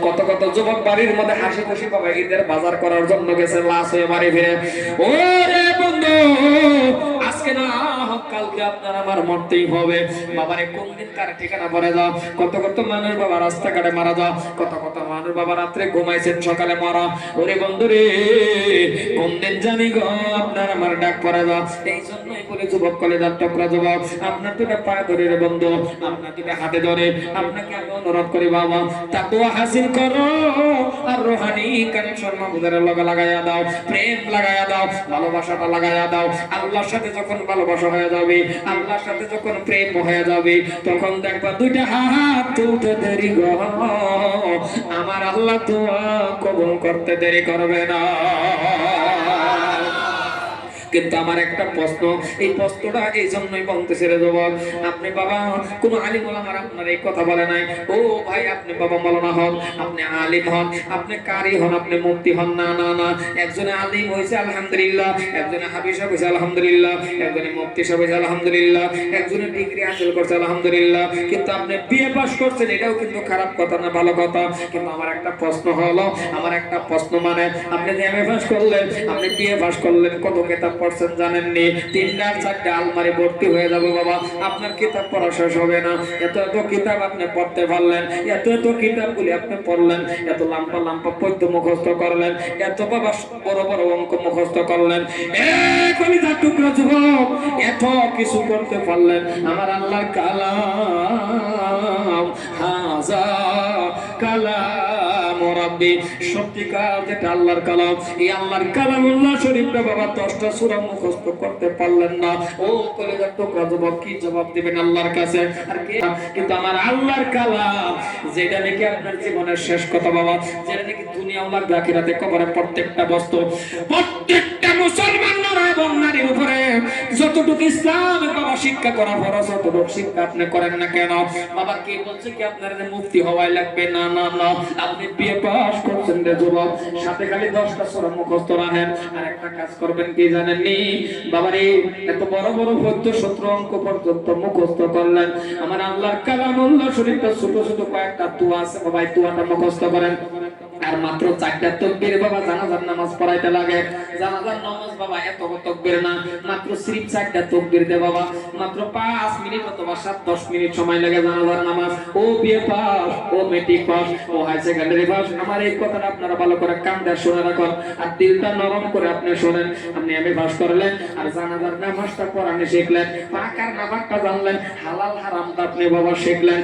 কত কত যুবক বাড়ির মধ্যে হাসি খুশি পাবে ঈদের বাজার করার জন্য গেছে, লাশ হয়ে বাড়ি ফিরে। ওরে বন্ধু, আজকে না হোক কালকে আপনার আমার মরতেই হবে। বাবারে কোন দিন কার ঠিকানা পড়ে যাও। কত কত মানুষ বাবা রাস্তাঘাটে মারা যাও, কত কত মানুষ বাবা রাত্রে ঘুমাইছেন সকালে মারা। ওরে বন্ধু রে, কোন দিন জানি গো আপনার আমার ডাক পড়ে যাও। এই জন্যই বলে যুবক কলেজার টুকরা যুবক, আপনার দুটা পায়ে ধরে রে বন্ধু, আপনার দুটা হাতে ধরে আপনাকে আমি অনুরোধ করি বাবা, তাকওয়া হাসিল করো আর রুহানি কানেকশন মাহবুবের লগে লাগাইয়া দাও, প্রেম লাগাইয়া দাও, ভালোবাসাটা লাগাইয়া দাও। আল্লাহর সাথে যখন ভালোবাসা হয়ে যাবে, আল্লাহর সাথে যখন প্রেম হয়ে যাবে, তখন দেখবা দুইটা হাত তুলতে দেরি গো, আমার আল্লাহ দোয়া কবুল করতে দেরি করবে না। কিন্তু আমার একটা প্রশ্ন, এই প্রশ্নটা এই জন্যই বলতেছে রে যুবক, আপনি বাবা কোন আলিম ওলামার আপনার এই কথা বলে নাই। ও ভাই, আপনি বাবা মাওলানা হন, আপনি আলিম হন, আপনি কারি হন, আপনি মুফতি হন, না না না। একজনে আলিম হয়েছে আলহামদুলিল্লাহ, একজনে হাফিজ সাহেব হয়েছে আলহামদুলিল্লাহ, একজনে মুফতি সাহেব হয়েছে আলহামদুলিল্লাহ, একজনে ডিগ্রি হাসিল করছে আলহামদুলিল্লাহ। কিন্তু আপনি বিয়ে পাস করছেন, এটাও কিন্তু খারাপ কথা না, ভালো কথা। কিন্তু আমার একটা প্রশ্ন হলো, আমার একটা প্রশ্ন, মানে আপনি যে এমএ পাস করলেন, আপনি বিয়ে পাস করলেন, কত কিতাব পড়ছেন জানেননি? 3-4টা আলমারি ভর্তি হয়ে যাবে বাবা, আপনার কিতাব পড়া শেষ হবে না। এত এত কিতাব আপনি পড়তে পারলেন, এত এত কিতাবগুলি আপনি পড়লেন, এত লাম্পা লাম্পা পদ্য মুখস্থ করলেন, এত বাবা বড় বড় অঙ্ক মুখস্থ করলেন, কলিজার টুকরা যুবক, এত কিছু করতে পারলেন। আমার আল্লাহর কালাম হাজা কালাম রাব্বি, সত্যিকার যেটা আল্লাহর কালাম, এই আল্লাহর কালামুল্লাহ শরীফটা বাবা 10টা সূরা মুখস্থ করতে পারলেন না। ও কলিজার টুকরা যুবক, কি জবাব দিবেন আল্লাহর কাছে? আর কি, কিন্তু আমার আল্লাহর কালাম যেটা নাকি আপনার জীবনের শেষ কথা বাবা, যেটা নাকি দুনিয়া ও আখিরাতে কবরে প্রত্যেকটা বস্তু, প্রত্যেকটা মুসলমান এবং নারীর উপরে যতটুকু ইসলাম বাবা শিক্ষা করা ফরজ, ততটুকু শিক্ষা আপনি করেন না কেন বাবা? কে বলছে কি আপনার মুফতি হওয়াই লাগবে? না না না, আপনি বিয়ে পাস করছেন রে যুবক, সাথে খালি 10টা সূরা মুখস্থ রাখেন। আর একটা কাজ করবেন কি জানেননি বাবারে, এত বড় বড় পদ্য সূত্র অঙ্ক পর্যন্ত মুখস্থ করলেন, আমার আল্লাহর কালামুল্লাহ শরীফটা ছোট ছোট কয়েকটা দোয়া আছে বাবা, এই দোয়াটা মুখস্থ করেন। আর মাত্র 4টা তাকবীর বাবা জানাজার নামাজ পড়াইতে লাগে। জানাজার নামাজ বাবা এত তাকবীর না, মাত্র সিরিফ 4টা তাকবীর দে বাবা, মাত্র 5 মিনিট অথবা 7-10 মিনিট সময় লাগে জানাজার নামাজ। ও বিএ পাস, ও মেট্রিক পাস, ও হাই সেকেন্ডারি পাস, আমার এই কথাটা আপনারা ভালো করে কান দিয়ে শুনে রাখুন, আর দিলটা নরম করে আপনি শুনেন। আপনি এমএ পাস করলেন আর জানাজার নামাজটা পড়ানো শিখলেন, পাক আর নাপাকটা জানলেন, হালাল হারামটা আপনি বাবা শিখলেন।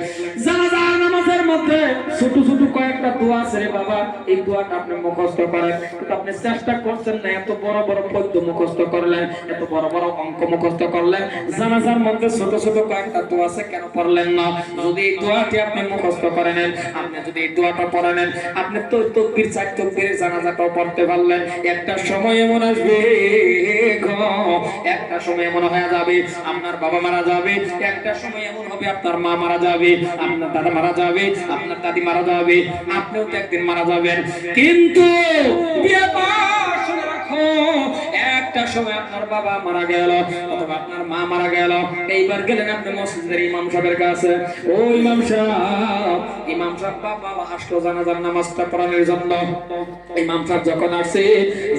জানাজার নামাজের মধ্যে ছোট ছোট কয়েকটা দোয়া আছে রে বাবা, এই দোয়াটা আপনি মুখস্থ করেন। কিন্তু আপনি চেষ্টা করছেন না, এত বড় বড় পদ্য মুখস্থ করলেন, এত বড় বড় অঙ্ক মুখস্থ করলেন, জানাজার মধ্যে ছোট ছোট কয়েকটা দোয়া আছে, কেন পড়লেন না? যদি এই দোয়াটি আপনি মুখস্থ করে নেন, আপনি যদি এই দোয়াটা পড়ে নেন, আপনি তো তাকবীর 4 তাকবীরের জানাজাটাও পড়তে পারলেন। একটা সময় এমন আসবে গো, একটা সময় এমন হয়ে যাবে আপনার বাবা মারা যাবে, একটা সময় এমন হবে আপনার মা মারা যাবে, আপনার দাদা মারা যাবে, আপনার দাদি মারা যাবে, আপনিও তো একদিন মারা যাবেন। কিন্তু একটা সময় আপনার বাবা মারা গেল অথবা আপনার মা মারা গেল, এইবার গেলেন আপনি মসজিদের ইমাম সাহেবের কাছে। ও ইমাম সাহেব বাবা আসলো জানাজার নামাজটা পড়ানোর জন্য। ইমাম সাহেব যখন আসছে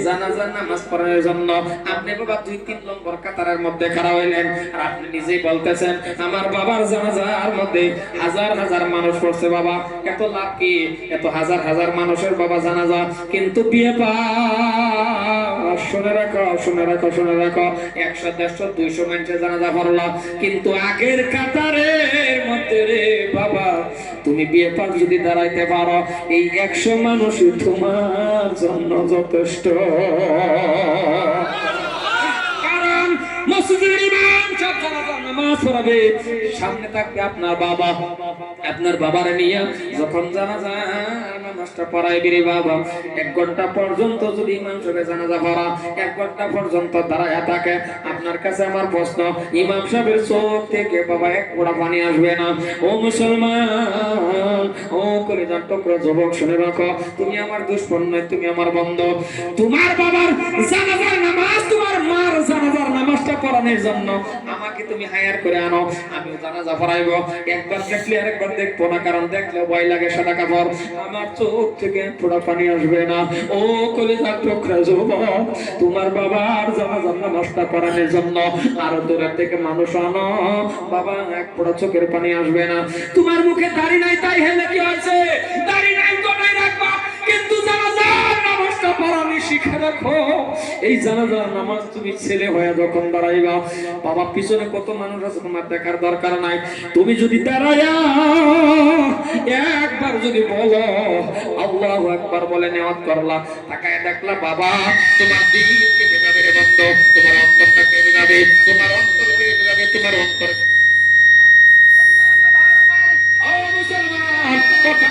জানাজার নামাজ পড়ানোর জন্য, আপনি বাবা 2-3 নম্বর কাতারের মধ্যে খাড়া হইলেন, আর আপনি নিজেই বলতেছেন আমার বাবার জানাজার মধ্যে হাজার হাজার মানুষ পড়ছে বাবা, এত লাভ কি? এত হাজার হাজার মানুষের বাবা জানাজা, কিন্তু বিয়ে পাস, শুনে রাখো শুনে রাখো শুনে রাখো, 100, 150, 200 মানুষের জানাজা পড়লা, কিন্তু আগের কাতারের মধ্যে রে বাবা তুমি বিয়ে পাস যদি দাঁড়াইতে পারো, এই 100 মানুষই তোমার জন্য যথেষ্ট। কারণ মসজিদের ইমাম সব জানাজার নামাজ পড়াবে, সামনে থাকবে আপনার বাবা, আপনার বাবারে নিয়ে যখন জানাজার নামাজটা পড়াইবে রে বাবা, 1 ঘন্টা পর্যন্ত যদি ইমাম সাহেব জানাজা পড়া 1 ঘন্টা পর্যন্ত দাঁড়ায়া থাকে, আপনার কাছে আমার প্রশ্ন, ইমাম সাহেবের চোখ থেকে বাবা 1 ফোঁটা পানি আসবে না? ও মুসলমান, ও কলিজার টুকরা যুবক, শুনে রাখো, তুমি আমার দুশমন নয়, তুমি আমার বন্ধু। তোমার বাবার জানাজার নামাজ, তোমার মার জানাজার নামাজটা পড়ানোর জন্য আমাকে তুমি হায় মায়ের করে আনো, আমিও জানাজা পড়াইব। একবার দেখলে আরেকবার দেখবো না, কারণ দেখলে ভয় লাগে সাদা কাপড়। আমার চোখ থেকে ফোঁটা পানি আসবে না। ও কলিজার টুকরা যুবক, তোমার বাবার জানাজার নামাজটা পড়ানোর জন্য আরো দূরের থেকে মানুষ আনো, বাবা এক ফোঁটা চোখের পানি আসবে না। তোমার মুখে দাড়ি নাই, তাই হেলে কি হয়েছে? দাড়ি নাই তো নাই রাখবা, কিন্তু জানাজার নামাজটা পড়ানি শিখে রাখো। এই জানাজার নামাজ তুমি ছেলে হয়ে যখন দাঁড়াইবা, বাবা পিছনে কত মানুষ আছে তোমার দেখার দরকার নাই। তুমি যদি দাঁড়ায়া একবার যদি বলো আল্লাহু আকবার বলে নিয়ত করলা, তাকায় দেখলা বাবা তোমার দিল কেঁপে যাবে রে বন্ধু, তোমার অন্তরটা কেঁপে যাবে, তোমার অন্তর কেঁপে যাবে, তোমার অন্তর। সম্মানীয় ভাইরা আমার, ও মুসলমান, কথা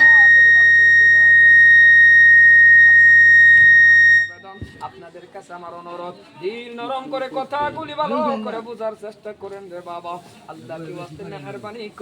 আপনাদের কাছে আমার অনুরোধ, দিল নরম করে কথাগুলি ভালো করে বোঝার চেষ্টা করেন রে বাবা। আল্লাহ কি ওয়াস্তে মেহেরবানি